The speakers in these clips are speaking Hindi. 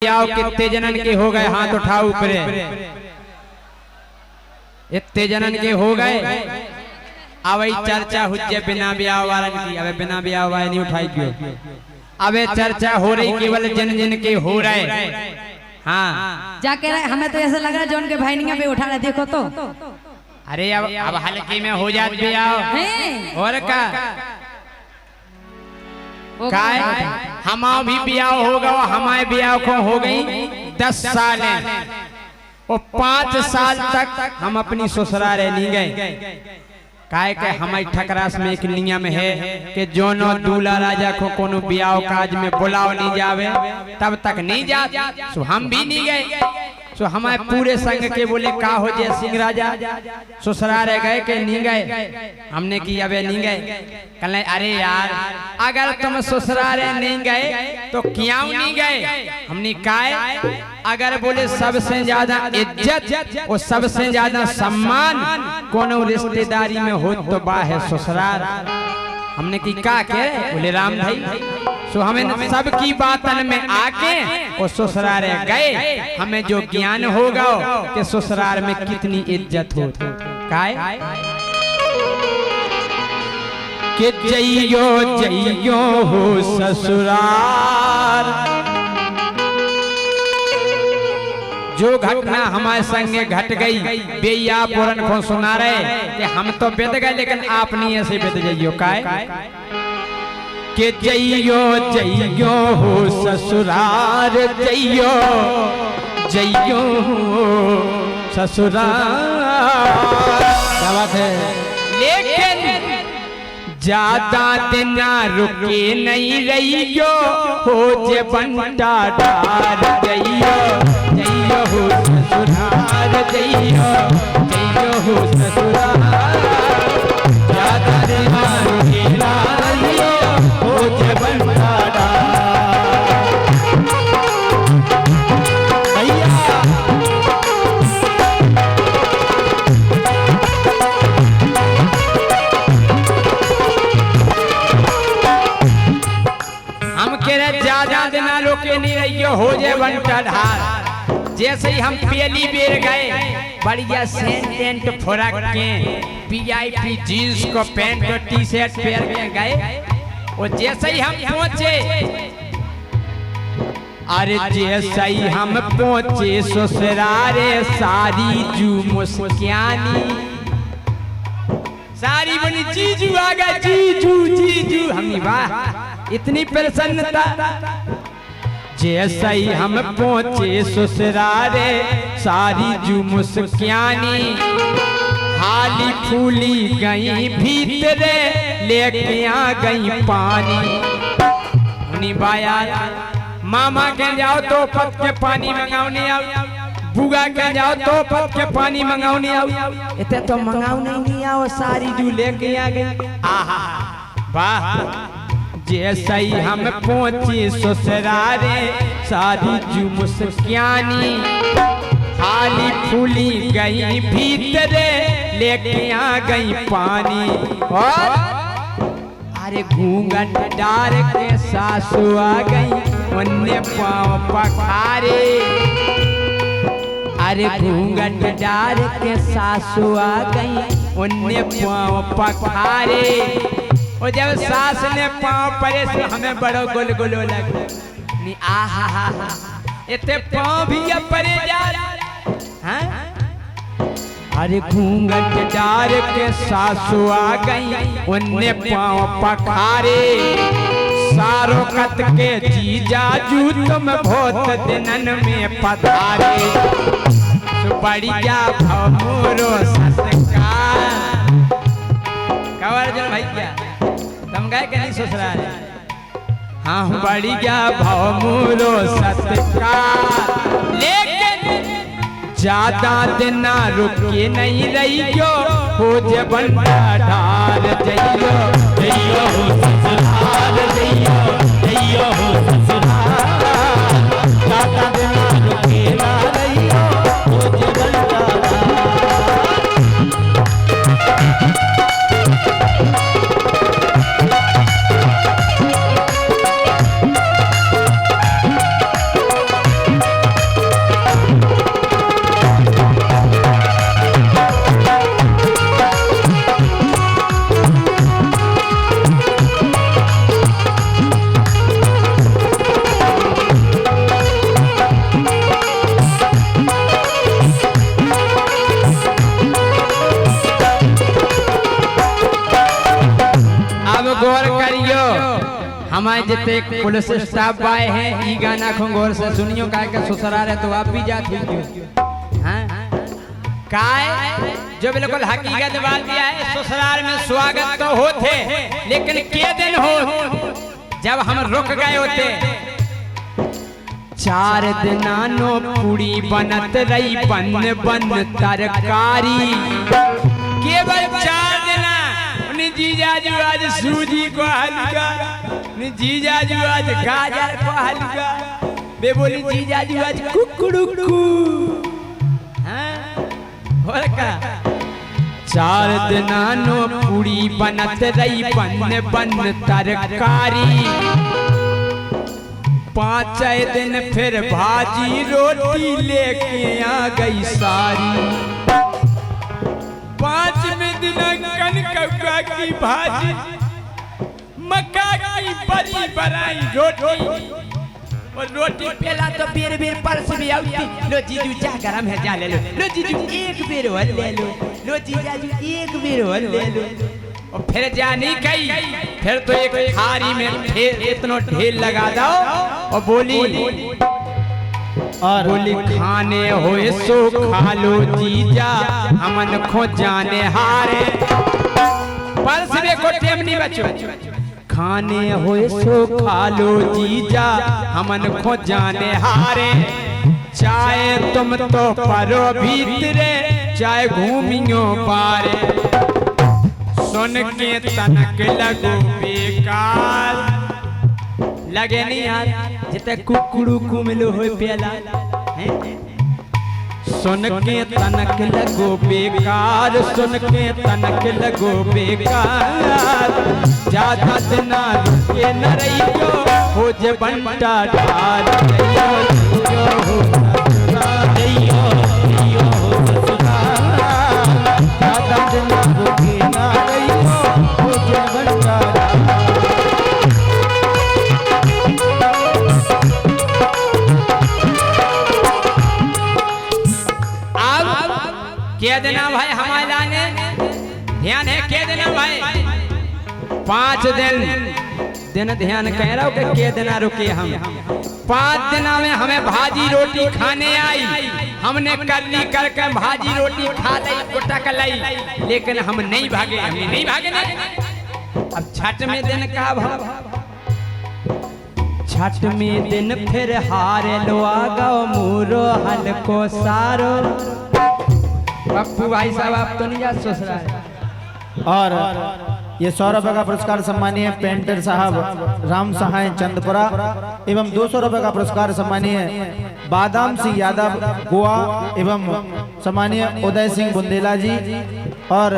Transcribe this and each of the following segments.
आओ कितने जनन के हो गए, हाथ उठाओ ऊपर। इतने जनन के हो गए। अब चर्चा हुज्जे बिना ब्याह वालन की। अब बिना ब्याह वाले नहीं उठाई क्यों? अब चर्चा हो रही केवल जिन जिन के हो रहे। हाँ जाके हमें तो ऐसा लग रहा है जो उनके भाईनिया पे उठा रहे, देखो तो। अरे अब हल्के में हो जात ब्याह और का हमारा भी ब्याह होगा। हमारे ब्याह को हो गई 10 साल और 5 साल तक हम अपनी ससुराल नहीं गए। काहे के हमारी ठकरास में एक नियम है कि जो नो दूल्हा राजा को कोनो ब्याह काज में बुलाओ नहीं जावे तब तक नहीं जा। सो हम भी नहीं गए। सो हमारे पूरे संग के बोले का हो जय सिंह राजा ससुराल गए के नहीं गए? हमने की अबे नहीं गए। कहले अरे यार अगर तुम ससुराल नहीं गए तो क्यों नहीं गए? हमने कहा अगर बोले सबसे ज्यादा इज्जत और सबसे ज्यादा सम्मान कोनो रिश्तेदारी में हो तो बा है ससुराल। हमने की का के बोले राम भाई। सो हमें सबकी बातन में आके और ससुराल गए। हमें जो ज्ञान होगा कि ससुराल में कितनी इज्जत हो। काय कि जइयो हो ससुराल। जो घटना हमारे संगे घट गई बेया पुरन को सुना रहे कि हम तो बेद गए लेकिन आप नहीं ऐसे बेद जाइयो। काय कि जइयो हो ससुराल, जइयो ससुराल। क्या बात है? लेकिन ज्यादा दिन रुके नहीं रहियो हो जे बंटा डार। जइयो हो ससुराल, जइयो हो ससुराल। ज्यादा दिन रुके ना रहियो हो जे बंटा डार। ज्यादा दिन रोके नहीं रहियो हो जाए बंटा ढार। जैसे ही हम पहली बेर गए बढ़िया सेंट फोरक के VIP जीन्स को पैंट और टी-शर्ट पहन के गए। और जैसे ही हम पहुंचे अरे जैसे ही हम पहुंचे ससुरारे सारी जू मुस्कियानी। सारी बनी जीजू आ गया, जीजू। हम वाह इतनी प्रसन्नता। जैसे ही हम पहुंचे ससुरारे सारी जू मुस्कियानी। हाली फूली गई भीतरे लेके आ गई पानी। बाया मामा के जाओ तो पत के पानी मंगाओ नहीं आओ। बुआ के जाओ तो पत के पानी मंगाओ नहीं आओ। इतने तो मंगाओ नहीं आओ। सारी जू लेके आ गई। आहा वाह। जैसे ही हम पहुंचे ससुरारे सारी जू मुस्कियानी। हाली फूली गई भीतरे लेके आ गई पानी। और अरे घूंघट डार के सासू आ गई उन्ने पाँव पखारे। अरे घूंघट डार के सासू आ गई उन्ने पाँव पखारे। और जब सास ने पाँव परे से हमें बड़ो गुलगुलो लगा। आहा इतने पाँव भी अब परे जा। हाँ? अरे घूंघट डार के सासू आ गई उन्ने पाँव पखारे। सारो कत के जीजाजू तुम बहुत दिनन में पधारे। बढ़िया भमोरो सत्कार। कवर जल भाई क्या तुम गए कि नहीं ससुराल? हाँ बढ़िया भमोरो सत्कार। लेकिन ज्यादा दिन रुके नहीं रहियो हो जे बंटा ढार। जइयो हो ससुराल, जइयो हो ससुराल। ज्यादा दिन रुके ना रहियो हो जे बंटा ढार। हमारे जितने पुलिस स्टाफ आए हैं ई गाना को गौर से सुनियो का के ससुराल है तो आप भी जाते हो हां काय जो बिल्कुल हकीकत बात दिया है ससुराल में स्वागत तो होते लेकिन के दिन हो जब हम रुक गए होते 4 दिनानो पूरी बनत रही बन बन तरकारी केवल 4 दिना जीजाजू आज सूजी को हलवा जीजाजू आज गाजर को हलवा बे बोली जीजाजू आज कुकड़ुकू और का 4 दिनानो पूरी बनत रही बन बन तरकारी 5 दिन फिर भाजी रोटी लेके आ गई सारी 5वें दिन कनकौआ की भाजी मक्का की बड़ी बनाई रोटी और रोटी पहला तो बेर बेर परस भी आती लो जीजू जा गरम है जा ले लो जीजू एक बेर और ले लो जीजाजू एक बेर और ले लो और फिर जानी गई फिर तो एक थारी में ढेर इतना ढेर लगा दो और बोली और बोली खाने होए सो खा लो जीजा हमन खो जाने हारे परस में को टेम नहीं बचो खाने होए सो खा लो जीजा हमन खो जाने हारे चाहे तुम तो परो भीतरे चाहे घूमियो पारे सुन के तनक लगो बेकार लगे नहीं यार जिते कुकड़ू कुमलो हो पेला सुन के तनक लगो बेकार सुन के तनक लगो बेकार ज्यादा दिना रुके न रहियो हो जे बंटा ढाल जइयो ज्यादा दिना रुके न रहियो हो जे बंटा के देना भाई हमारे लाने ध्यान है के देना भाई 5 दिन ध्यान कह रहा हूँ के देना रुके हम 5 दिना में हमें भाजी रोटी खाने आई हमने करनी करके भाजी रोटी खा ली उटक ली लेकिन हम नहीं भागे अब छठ में दिन का भाव छठ में दिन फिर हार लो आगो मूरो हलको सारो पप्पू भाई साहब आप तो नहीं जा ससुराल और ये 100 रुपए का पुरस्कार सम्मानीय पेंटर साहब राम सहाय चंदपुरा एवं 200 रुपए का पुरस्कार सम्मानीय बादाम सिंह यादव गोवा एवं सम्मानीय उदय सिंह बुंदेला जी और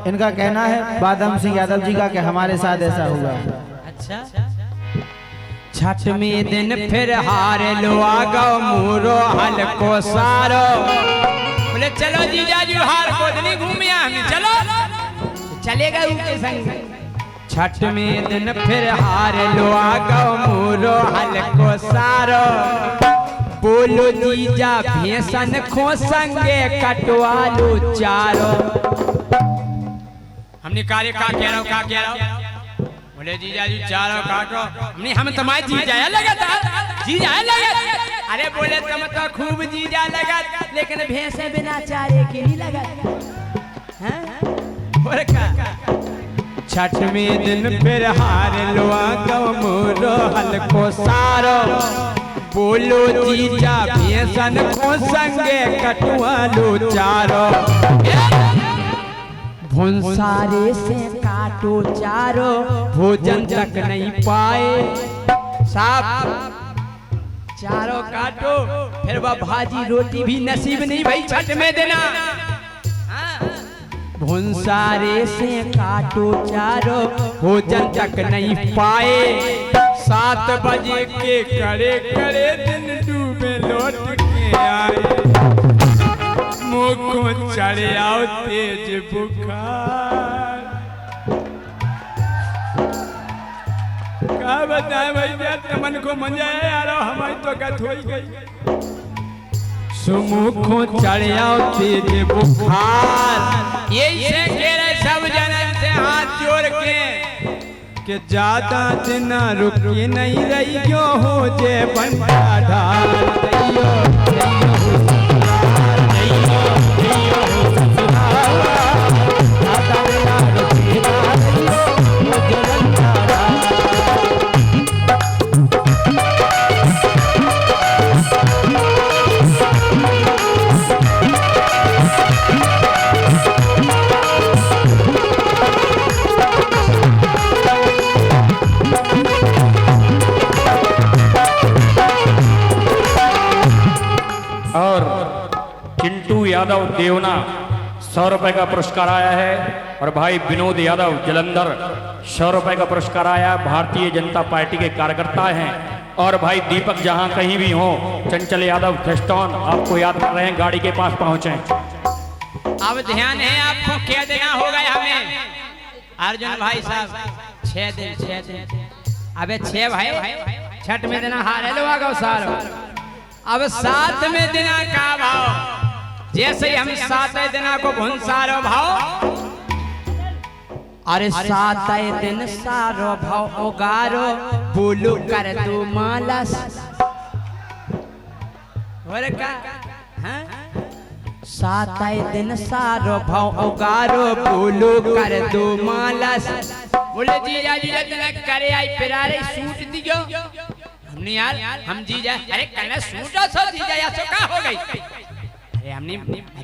इनका कहना है बादाम सिंह यादव जी का कि हमारे साथ ऐसा हुआ। अच्छा छठ में दिन फिर हार लो आगो मूरो हलको सारो बोले चलो जीजाजू हार कोदनी घूमिया हम चलो चलेगा उनके संग छठ में दिन फिर हार लो आगो मूरो हलको सारो बोलो जीजा भेसन खो संगे कटवा लो चारो हमने कार्य का कह रहा हूँ बोले जीजाजू चारो काटो हमने हम तुम्हारे जीजा लगा अरे बोले तुम तो खूब जीजा लगा लेकिन भैंसे बिना चारे के नहीं लगा छठ में दिन फिर हार लो आगो मूरो हलको सारो बोलो जीजा भैंसन को संगे कटवा लो चारो भुंसारे से काटो चारो भोजन तक नहीं पाए साहब चारों काटो फिर वह भाजी रोटी भी नसीब नहीं भाई छठ में देना भुंसारे से काटो चारो भोजन तक नहीं पाए 7 बजे के करे दिन डूबे लौट के आए मुँह को चढ़े आओ तेज बुखार क्या बताए भैया मन को मजा है यार हमारी तो गत हो गई सुमुखों चढ़े आओ तेज बुखार यही से कह रहे सब जन से हाथ जोड़ के कि ज्यादा दिन रुकी नहीं रही क्यों हो जे बंटा ढाल दैयो दैयो ससुराल दैयो दैयो ससुराल ज्यादा दिन रुकी ना रहियो हो जे बंटा ढाल। और चिंटू यादव देवना 100 रुपए का पुरस्कार आया है। और भाई विनोद यादव जलंधर 100 रुपए का पुरस्कार आया। भारतीय जनता पार्टी के कार्यकर्ता हैं। और भाई दीपक जहां कहीं भी हो, चंचल यादव खेस्टोन आपको याद कर रहे हैं, गाड़ी के पास पहुंचे। अब ध्यान है आपको, क्या देना होगा हमें अर्जुन भाई साहब? 6 दिन। अबे 6 भाई छठ में देना हारे लो आगो सारो। अब 7 में दिना का भाव, जैसे ही हम 7 दिना को भुनसारो भाव, अरे 7 दिन सारो भाव उगारो बोलो कर दो मालस और का 7 दिन सारो भाव उगारो बोलो कर दो मालस। बोले जीजा जीजा तना करे आई पिरारे सूट दियो हमने यार हम जीजा, अरे कहना सूटा सो जीजा या सो का हो गई? अरे हमने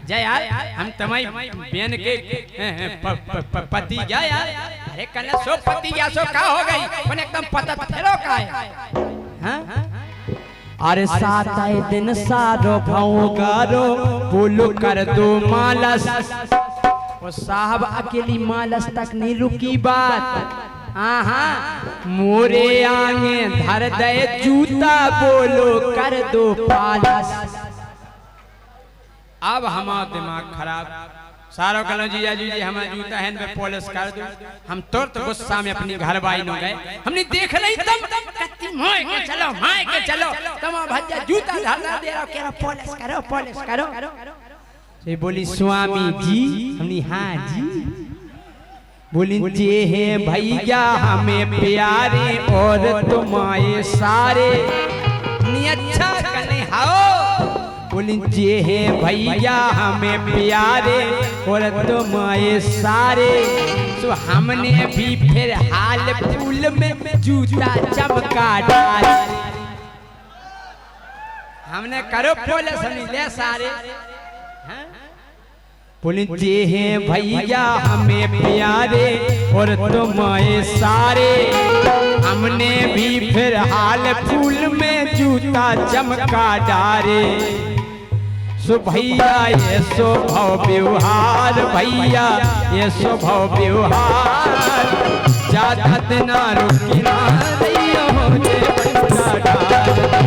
जा यार हम तमाई बहन के पति जा यार, अरे कहना सो पति या सो का हो गई? पण एकदम पता फेरो का है हां? अरे 7 दिन सारो भाव गारो बोलो कर दो मालस। वो साहब अकेली मालस तक नहीं रुकी बात, मोरे आगे धर दे जूता बोलो कर दो पालस। अब हमारा दिमाग खराब, सारो कलो जीजा जी हमारा जूता है पे पॉलिश कर दो। हम तुरंत गुस्सा में अपनी घर बाई न गए, हमने देख नहीं तब कत्ती माय के चलो तुम भज्जा जूता धरना दे रहा, कह रहा पॉलिश करो। से बोली स्वामी जी, हमने हाँ जी। बोली जे है भैया हमें प्यारे और तुम्हारे सारे नहीं अच्छा कने हाओ। बोली जे है भैया हमें प्यारे और तुम्हारे सारे, तो हमने भी फिर हाल फूल में जूता चमका डाल। हमने करो पॉलिश ले सारे। बोले जे हैं भैया हमें प्यारे और तुम्हारे सारे, हमने भी फिर हाल फूल में जूता चमका डारे। सो भैया ये स्वभाव व्यवहार, भैया ये स्वभाव व्यवहार, ज्यादा दिन रुकी ना रहियो जे बंटा डाल।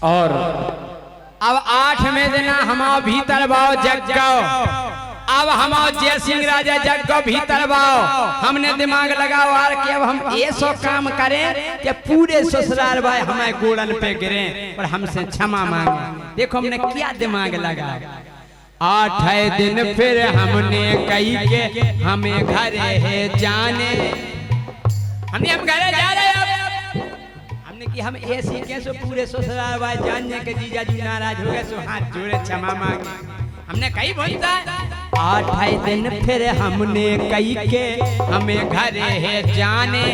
और अब 8वें दिन हमारा भीतर बाओ जग गो। अब हम जय सिंह राजा जग को भीतर बाओ, हमने दिमाग लगाओ यार कि अब हम ऐसा काम करें कि पूरे ससुराल भाई हमारे गोड़न पे गिरे और हमसे क्षमा मांगे। देखो हमने क्या दिमाग लगा। 8 दिन फिर हमने कही के हमें घर है जाने, हम घरे जा रहे हैं। हमने कि हम ऐसी कैसे पूरे ससुराल भाई जानने के जीजा जी नाराज हो गए, सो हाथ जोड़े क्षमा मांगे। हमने कही बोलता 8 दिन फिर हमने कही के हमें घर है जाने,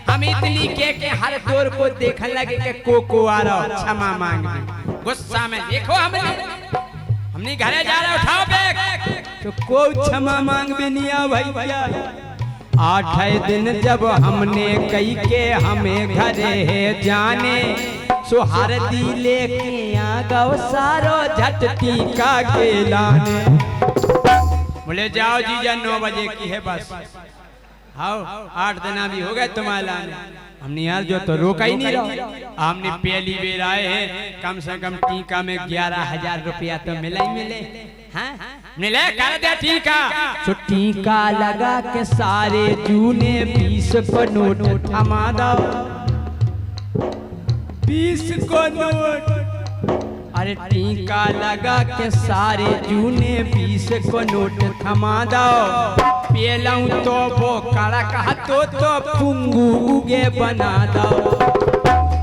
हम इतनी के हर दौर को देखने लगे के को आ रहा क्षमा मांगे। गुस्सा में देखो हमने घरे जा रहा, उठाओ बैग, तो कोई क्षमा मांग भी नहीं आ भैया। 8 दिन जब हमने कही के हमें घर है जाने, सुहारती लेके आ गो सारो झटती का के लाने। बोले जाओ जीजा 9 बजे की है बस, हाँ 8 दिन भी हो गए तुम्हारे लाने, हमने यार जो तो रोका ही नहीं रहा। हमने पहली बेर आए हैं, कम से कम टीका में 11,000 रुपया तो मिला ही मिले। हाँ मिले कर दे टीका। तो टीका लगा के सारे जूने 20 को नोट थमा दो, 20 को नोट। अरे टीका लगा के सारे जूने 20 को नोट थमा दो। पेलऊं तो वो कड़ा कहा तो पुंगू उगे बना दो।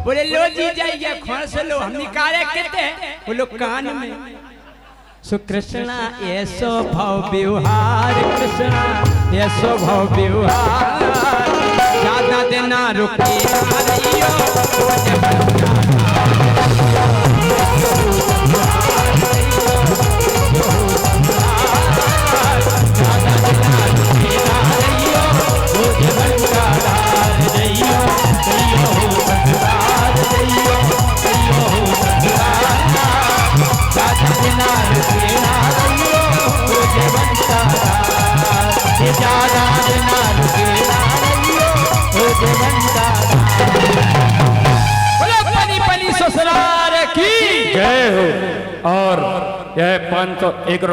बोले लो जी जाइए खोल से लो, हम निकाले कहते बोलो कान में। सो कृष्णा ऐसो भाव व्यवहार, कृष्णा ऐसो भाव व्यवहार, ज्यादा देना रुके ना रहियो, ससुराल की जय हो। और यह 501